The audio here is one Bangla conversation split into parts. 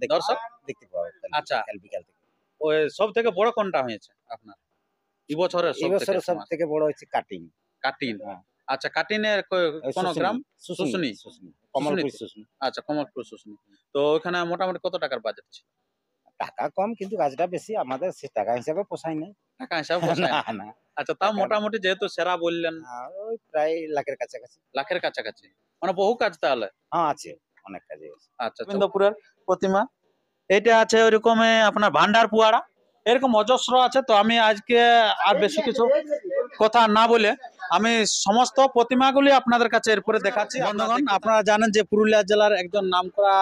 দেখবো দর্শক? দেখতে পাবো আচ্ছা। কাল বিকাল থেকে। ওই সব থেকে বড় কোনটা হয়েছে আপনার এই বছরের এই সব থেকে বছর সব ফেমাস? থেকে বড় হচ্ছে কাটিং। কাটিন। হ্যাঁ। আচ্ছা, কাটিনের কোন গ্রাম? শুশুনি। কমলপুর শুশুনিতে? শুশুনি। আচ্ছা, কমলপুর শুশুনি। তো ওখানে মোটামুটি কত টাকার বাজেট ছিল? টাকা কম কিন্তু কাজটা বেশি, আমাদের সে টাকা হিসাবে পোষায় না। টাকা হিসাবে পোষায় না না। না আচ্ছা, তাও টাকা মোটামুটি যেহেতু সেরা বললেন, ওই প্রায় লাখের কাছাকাছি। লাখের কাছাকাছি। মানে বহু কাজ তাহলে। হ্যাঁ আছে, অনেক কাজে আছে। আচ্ছা, গোবিন্দপুরের প্রতিমা। এটা আছে ওইরকমই আপনার ভান্ডার পুয়ারা। এরকম অজস্র আছে। তো আমি আজকে আর বেশি কিছু কথা না বলে আমি সমস্ত প্রতিমাগুলি আপনাদের কাছে এরপরে দেখাচ্ছি। বন্ধুগণ, আপনারা জানেন যে পুরুলিয়া জেলার একজন নামকরা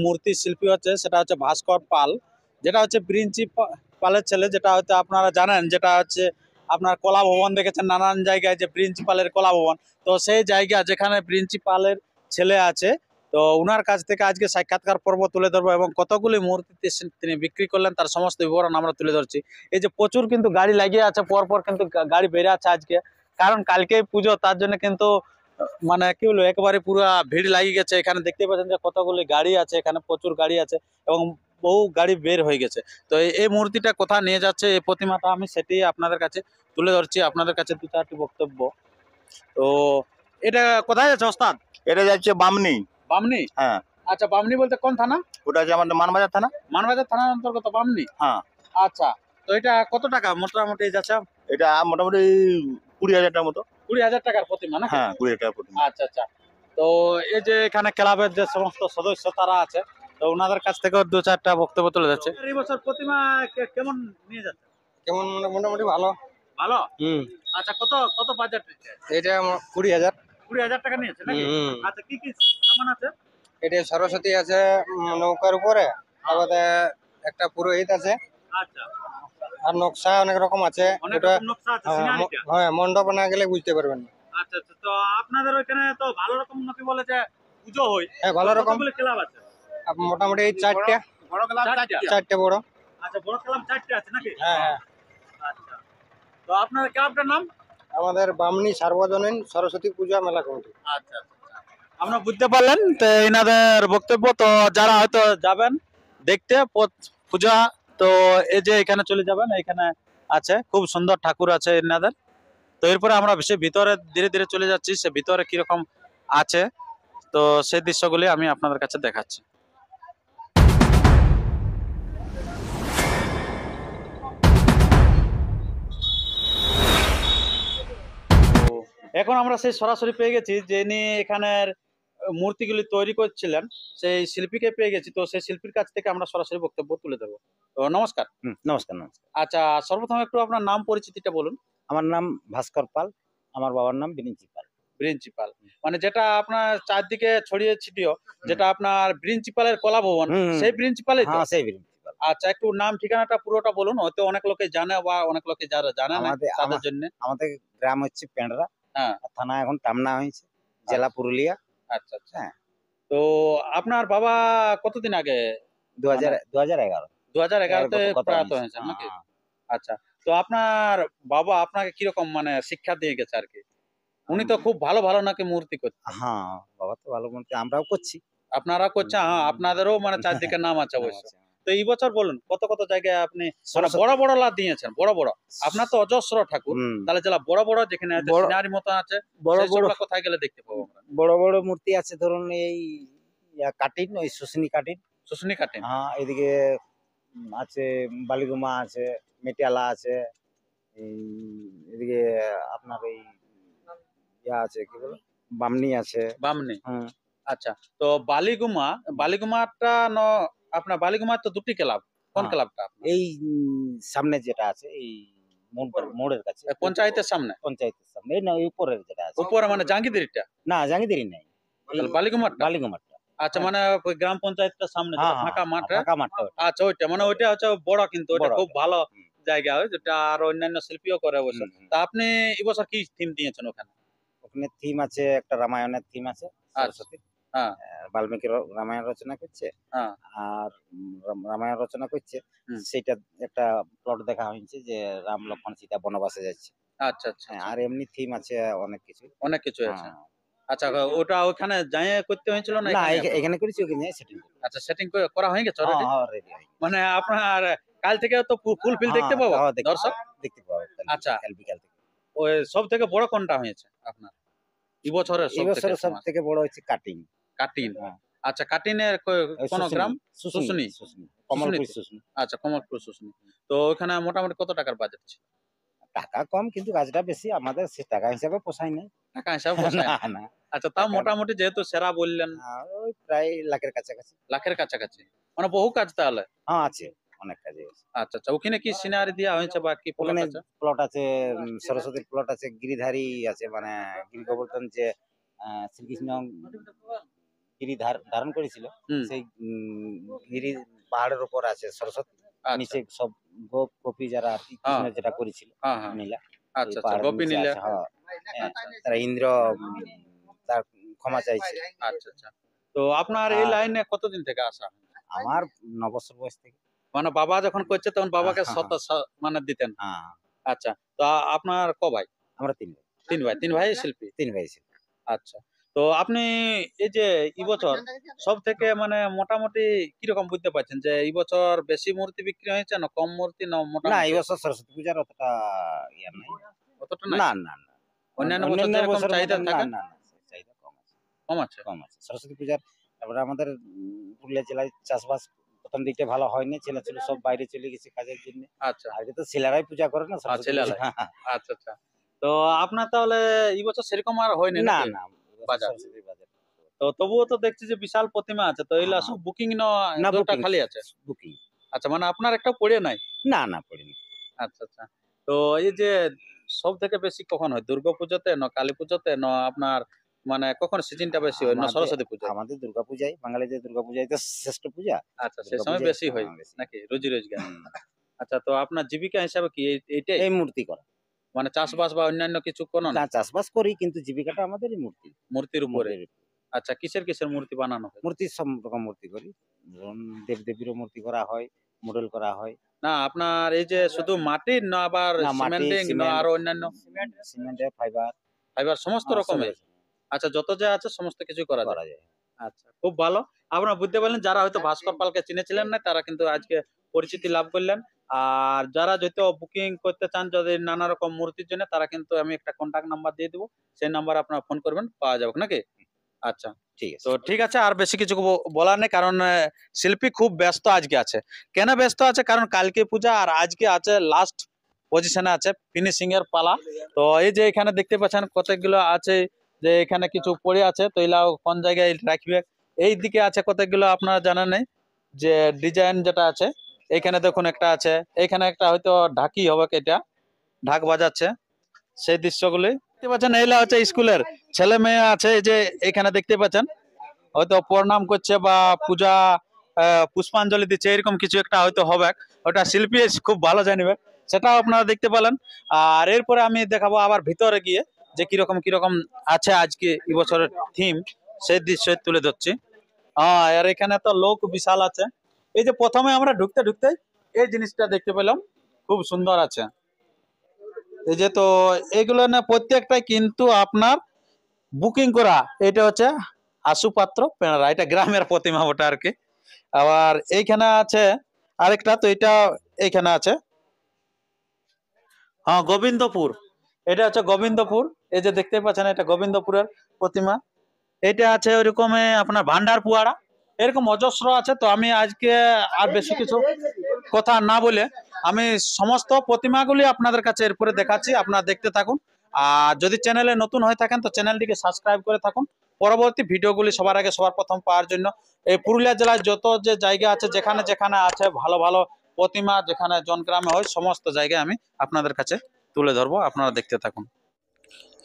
মূর্তি শিল্পী হচ্ছে, সেটা হচ্ছে ভাস্কর পাল, যেটা হচ্ছে প্রিন্সিপালের ছেলে, যেটা হয়তো আপনারা জানেন, যেটা হচ্ছে আপনার কলা ভবন দেখেছেন নানান জায়গায় যে প্রিন্সিপালের কলা ভবন। তো সেই জায়গা যেখানে প্রিন্সিপালের ছেলে আছে, তো উনার কাছ থেকে আজকে সাক্ষাৎকার পর্ব তুলে ধরবো এবং কতগুলি মূর্তি তিনি বিক্রি করলেন তার সমস্ত বিবরণ আমরা তুলে ধরছি। এই যে প্রচুর কিন্তু গাড়ি লাগিয়ে আছে, পরপর কিন্তু গাড়ি বেড়ে আছে আজকে, কারণ কালকে পুজো, তার জন্য কিন্তু মানে কি বলবো একেবারে পুরো ভিড় লাগিয়ে গেছে। এখানে দেখতে পাচ্ছেন যে কতগুলি গাড়ি আছে, এখানে প্রচুর গাড়ি আছে এবং বহু গাড়ি বের হয়ে গেছে। তো এই মূর্তিটা কোথায় নিয়ে যাচ্ছে, এই প্রতিমাটা, আমি সেটি আপনাদের কাছে তুলে ধরছি, আপনাদের কাছে দু চারটি বক্তব্য। তো এটা কোথায় যাচ্ছে ওস্তাদ? এটা যাচ্ছে বামনি। বামনি? হ্যাঁ। আচ্ছা, বামনি বলতে কোন থানা? ওটা হচ্ছে আমাদের মানবাজার থানা। মানবাজার থানার অন্তর্গত বামনি? হ্যাঁ। আচ্ছা, তো এটা কত টাকা মোটামুটি যাচ্ছে? এটা মোটামুটি 20,000 টাকার মতো। 20,000 টাকার প্রতিমা নাকি? হ্যাঁ, 20,000 টাকার প্রতিমা। আচ্ছা আচ্ছা। তো এই যে এখানে ক্লাবের যে সমস্ত সদস্য তারা আছে, তো ওনাদের কাছ থেকে দু চারটা বক্তব্য তুলে যাচ্ছে। এই বছর প্রতিমা কেমন নিয়ে যাচ্ছে? কেমন মোটামুটি ভালো। ভালো? আচ্ছা, কত কত বাজেট? এটা 20,000। 20,000 টাকা নিয়েছে নাকি? আচ্ছা, কি কি সামান আছে? এটা সরস্বতী আছে নৌকার উপরে, তারপরে একটা পুরোহিত আছে, আচ্ছা, আর নকশা অনেক রকম আছে। অনেক ওটা রকম নকশা আছে, সিনারিটা। হ্যাঁ, মণ্ডপ না গেলে বুঝতে পারবেন না। আচ্ছা আচ্ছা। তো আপনাদের ওইখানে তো ভালো রকম নাকি বলে যে পুজো হয়? হ্যাঁ, ভালো রকম। কতগুলো ক্লাব আছে? মোটামুটি 4টে। বড় ক্লাব 4টে বড়। আচ্ছা, বড় ক্লাব 4টে আছে নাকি? হ্যাঁ হ্যাঁ। আচ্ছা, তো আপনার ক্লাবটার নাম? আমাদের বামনি সার্বজনীন সরস্বতী পূজা মেলা কমিটি। আচ্ছা আচ্ছা। আমরা বুঝতে পারলেন তো এনাদের বক্তব্য। তো যারা হয়তো যাবেন দেখতে পূজা, তো এই যে এখানে চলে যাবেন, এখানে আছে খুব সুন্দর ঠাকুর আছে এনাদের। তো এরপরে আমরা বেশি ভিতরে ধীরে ধীরে চলে যাচ্ছি, সে ভিতরে কিরকম আছে তো সেই দৃশ্যগুলি আমি আপনাদের কাছে দেখাচ্ছি। এখন আমরা সেই সরাসরি পেয়ে গেছি যিনি এখানের মূর্তিগুলি তৈরি করছিলেন, সেই শিল্পীকে পেয়ে গেছি। তো সেই শিল্পীর কাছ থেকে আমরা সরাসরি বক্তব্য তুলে দেবো। তো নমস্কার। নমস্কার নমস্কার। আচ্ছা, সর্বপ্রথম একটু আপনার নাম পরিচিতিটা বলুন। আমার নাম ভাস্কর পাল, আমার বাবার নাম প্রিন্সিপাল। প্রিন্সিপাল মানে যেটা আপনার চারদিকে ছড়িয়ে ছিটিয়ে, যেটা আপনার প্রিন্সিপালের কলা ভবন, সেই প্রিন্সিপালই তো? হ্যাঁ, সেই প্রিন্সিপাল। আচ্ছা, একটু নাম ঠিকানাটা পুরোটা বলুন, হয়তো অনেক লোকে জানে বা অনেক লোকে যারা জানে না তাদের জন্য। আমাদের গ্রাম হচ্ছে পেন্ডরা, হ্যাঁ। থানা এখন টামনা হয়েছে, জেলা পুরুলিয়া। আচ্ছা আচ্ছা। তো আপনার বাবা কতদিন আগে? 2011। 2011-তে প্রয়াত হয়েছেন নাকি? আচ্ছা, তো আপনার বাবা আপনাকে কিরকম মানে শিক্ষা দিয়ে গেছে আর কি? উনি তো খুব ভালো ভালো নাকি মূর্তি করতেন? হ্যাঁ, বাবা তো ভালো মূর্তি, আমরাও করছি। আপনারা করছেন? হ্যাঁ, আপনাদেরও মানে চারদিকে নাম আছে অবশ্য। তো এই বছর বলুন কত কত জায়গায় আপনি মানে বড় বড় লাভ দিয়েছেন? বড় বড় আপনার তো অজস্র ঠাকুর, তাহলে যারা বড় বড় যেখানে সিনারি মতো আছে, বড় বড় কোথায় গেলে দেখতে পাবো আমরা? বড় বড় মূর্তি আছে ধরুন এই কাটিন, ওই শুশুনি কাটিন। শুশুনি কাটিন? হ্যাঁ, এদিকে আছে বালিগুমা আছে, মেটিয়ালা আছে, এদিকে আপনার এই আছে কি বলে বামনি আছে। বামনি? আচ্ছা, তো বালিগুমাটা আপনার বালিগুমার তো দুটি ক্লাব, কোন ক্লাবটা? এই সামনে যেটা আছে এই মোড়ের কাছে, পঞ্চায়েতের সামনে? পঞ্চায়েতের সামনে, এই না উপরের যেটা আছে। উপরে মানে জাঙ্গিদিরিটা? না, জাঙ্গিদিরি নাই, বালিগুমারটা? বালিগুমারটা। আচ্ছা, মানে গ্রাম পঞ্চায়েতটার সামনে ফাঁকা মাঠে? আচ্ছা, ওইটা মানে ওইটা হচ্ছে বড়, কিন্তু ওইটা খুব ভালো জায়গা, যেটা আর অন্যান্য শিল্পীও করে অবশ্য। তা আপনি এবছর কি থিম দিয়েছেন ওখানে? ওখানে থিম আছে, একটা রামায়ণের থিম আছে, সরস্বতী। হ্যাঁ, বাল্মীকি রামায়ণ রচনা করছে, আর রামায়ণ রচনা করছে, সেটা একটা প্লট দেখা হয়েছে যে রাম লক্ষ্মণ সীতা বনবাসে যাচ্ছে। আচ্ছা আচ্ছা। আর এমনি থিম আছে অনেক কিছু, অনেক কিছু আছে। আচ্ছা ওটা ওখানে যাই করতে হয়েছিল না না এখানে আপনার? এখানে করেছি, ওখানে সেটিং আচ্ছা সেটিং করা হয়ে গেছে already? রেডি হয়। মানে আপনার কাল থেকে তো ফুলফিল দেখতে পাবো দর্শক। দেখতে পাবো আচ্ছা। কাল বিকাল থেকে। ওই সব থেকে বড় কোনটা হয়েছে আপনার এই বছরের এই বছর সব থেকে বড় হচ্ছে কাটিং। কাটিন? আচ্ছা কাটিনের কোন গ্রাম? শুশুনি। কমলপুর শুশুনি। আচ্ছা কমলপুর শুশুনি। তো ওখানে মোটামুটি কত টাকার বাজেট ছিল? টাকা কম কিন্তু কাজটা বেশি, আমাদের সে টাকা হিসাবে পোষায় না। টাকা হিসাব পোষায় না? না আচ্ছা তাও টাকা- মোটামুটি যেহেতু সেরা বললেন ওই প্রায় লাখের কাছাকাছি। লাখের কাছাকাছি, মানে বহু কাজ তাহলে। আছে অনেক কাজে আছে। আচ্ছা আচ্ছা ওখানে কি সিনারি দেওয়া হয়েছে বা কি প্লট ওখানে আছে? প্লট আছে, সরস্বতীর প্লট আছে, গিরিধারী আছে, মানে গিরি গোবর্ধন যে শ্রীকৃষ্ণ গিরি ধারণ করেছিল হুম। সেই গিরি পাহাড়ের উপর আছে সরস্বতী, আচ্ছা নিচে সব গোপ গোপী যারা আর কি কৃষ্ণ যেটা করেছিল হ্যাঁ হ্যাঁ নীলা, আচ্ছা এই আচ্ছা পাহাড়ের গোপী নিচে নীলা। আছে, তারা ইন্দ্র তার ক্ষমা চাইছে। আচ্ছা আচ্ছা তো আপনার এই আর- লাইনে কতদিন থেকে আসা? আমার 9 বছর বয়স থেকে। মানে বাবা যখন করছে তখন বাবাকে হ্যাঁ, মানে দিতেন? হ্যাঁ আচ্ছা তো আপনার ক ভাই? আমরা 3 ভাই। তিন ভাই শিল্পী? 3 ভাই ছিল। আচ্ছা তো আপনি এই যে এই বছর সব থেকে মানে মোটামুটি কিরকম বুঝতে পারছেন যে এই বছর বেশি মূর্তি বিক্রি হয়েছে না কম মূর্তি না না মোটামুটি এই বছর সরস্বতী পূজার অতটা ইয়া নাই। অতটা নাই? না না না অন্যান্য বছর যেরকম বছরের চাহিদা মতন থাকে? না চাহিদা কম আছে। কম আছে? কম আছে সরস্বতী পূজার। তারপরে আমাদের পুরুলিয়া জেলায় চাষবাস প্রথম দিকটা ভালো হয়নি, ছেলে ছিল সব বাইরে চলে গেছে কাজের জন্য। আচ্ছা আগে তো ছেলেরাই পূজা করে না সরস্বতী ছেলেরাই। পূজা। আচ্ছা আচ্ছা তো আপনার তাহলে এই বছর সেরকম আর হয়নি না নাকি? না বাজার। সরস্বতী বাজার তো তবুও তো দেখছি যে বিশাল প্রতিমা আছে, তো এগুলা হ্যাঁ। সব বুকিং না না দুটো booking, খালি আছে? বুকিং। আচ্ছা মানে আপনার একটা পড়ে নাই? না না পড়িনি। আচ্ছা আচ্ছা তো এই যে সব থেকে বেশি কখন হয়, দুর্গাপুজোতে না কালী পুজোতে না আপনার মানে কখন সিজনটা বেশি হয় না সরস্বতী পুজো? আমাদের দুর্গাপূজায়, বাঙালিদের দুর্গাপূজায় তো শ্রেষ্ঠ পূজা। আচ্ছা সেই সময় বেশি হয় নাকি রোজি রোজগার? আচ্ছা তো আপনার জীবিকা হিসাবে কি এইটাই এই মূর্তি করা। মানে চাষবাস বা অন্যান্য কিছু কোনো না? না চাষবাস করি কিন্তু জীবিকাটা আমাদের এই মূর্তি। মূর্তির উপরে? মূর্তির উপর। আচ্ছা কিসের মূর্তি বানানো হয়? মূর্তি সব রকম মূর্তি করি, ধরুন দেবদেবীরও মূর্তি করা হয়, মডেল করা হয়। না আপনার এই যে শুধু মাটির না আবার না, মাটি, সিমেন্টিং না সিমেন্ট, আরো অন্যান্য সিমেন্টের ফাইবার ফাইবার সমস্ত রকমের? আচ্ছা যত যা আছে সমস্ত কিছু করা যায়? করা যায়। আচ্ছা খুব ভালো, আপনারা বুঝতে পারলেন যারা হয়তো ভাস্কর পালকে চিনেছিলেন না তারা কিন্তু আজকে পরিচিতি লাভ করলেন। আর যারা হয়তো বুকিং করতে চান যদি নানা রকম মূর্তির জন্য, তারা কিন্তু আমি একটা কন্টাক্ট নাম্বার দিয়ে দেবো, সেই নাম্বারে আপনারা ফোন করবেন, পাওয়া যাবে নাকি? আচ্ছা ঠিক আছে। তো ঠিক আছে, আর বেশি কিছু বলার নেই কারণ শিল্পী খুব ব্যস্ত আজকে আছে। কেন ব্যস্ত আছে কারণ কালকে পূজা আর আজকে আছে লাস্ট পজিশনে আছে ফিনিশিং এর পালা। তো এই যে এখানে দেখতে পাচ্ছেন কতগুলো আছে, যে এখানে কিছু পড়ে আছে তো এগুলা কোন জায়গায় রাখবে, এই দিকে আছে কতগুলো আপনারা জানেন নেই যে ডিজাইন যেটা আছে এখানে দেখুন একটা আছে, এখানে একটা হয়তো ঢাকি হবে, এটা ঢাক বাজাচ্ছে সেই দৃশ্যগুলি দেখতে পাচ্ছেন। এইগুলা হচ্ছে স্কুলের ছেলে মেয়ে আছে, এই যে এখানে দেখতে পাচ্ছেন হয়তো প্রণাম করছে বা পূজা পুষ্পাঞ্জলি দিচ্ছে, এরকম কিছু একটা হয়তো হবে, ওটা শিল্পী খুব ভালো জানিবে, সেটাও আপনারা দেখতে পেলেন। আর এরপরে আমি দেখাবো আবার ভিতরে গিয়ে যে কিরকম কিরকম আছে আজকে এই বছরের থিম, সেই দৃশ্য তুলে ধরছি। হ্যাঁ আর এখানে তো লোক বিশাল আছে। এই যে প্রথমে আমরা ঢুকতে ঢুকতে এই জিনিসটা দেখতে পেলাম, খুব সুন্দর আছে। এই যে তো এগুলো না প্রত্যেকটাই কিন্তু আপনার বুকিং করা। এটা হচ্ছে আশুপাত্র পেঁড়া, এটা গ্রামের প্রতিমা ওটা আর কি। আবার এইখানে আছে আরেকটা, তো এটা এইখানে আছে হ্যাঁ গোবিন্দপুর, এটা হচ্ছে গোবিন্দপুর। এই যে দেখতে পাচ্ছেন এটা গোবিন্দপুরের প্রতিমা। এটা আছে ওইরকম আপনার ভান্ডার পুয়ারা, এরকম অজস্র আছে। তো আমি আজকে আর বেশি কিছু কথা না বলে আমি সমস্ত প্রতিমাগুলি আপনাদের কাছে এরপরে দেখাচ্ছি, আপনারা দেখতে থাকুন। আর যদি চ্যানেলে নতুন হয়ে থাকেন তো চ্যানেলটিকে সাবস্ক্রাইব করে থাকুন পরবর্তী ভিডিওগুলি সবার আগে সবার প্রথম পাওয়ার জন্য। এই পুরুলিয়া জেলায় যত যে জায়গা আছে যেখানে যেখানে আছে ভালো ভালো প্রতিমা, যেখানে জনগ্রামে হয় সমস্ত জায়গায় আমি আপনাদের কাছে তুলে ধরবো, আপনারা দেখতে থাকুন।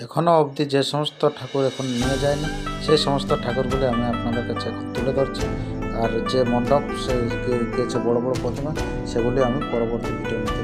এখনও অবধি যে সমস্ত ঠাকুর এখন নিয়ে যায়নি সেই সমস্ত ঠাকুরগুলি আমি আপনাদের কাছে এখন তুলে ধরছি। আর যে মণ্ডপ সে গিয়েছে বড় বড় প্রতিমা, সেগুলি আমি পরবর্তী ভিডিওর মধ্যে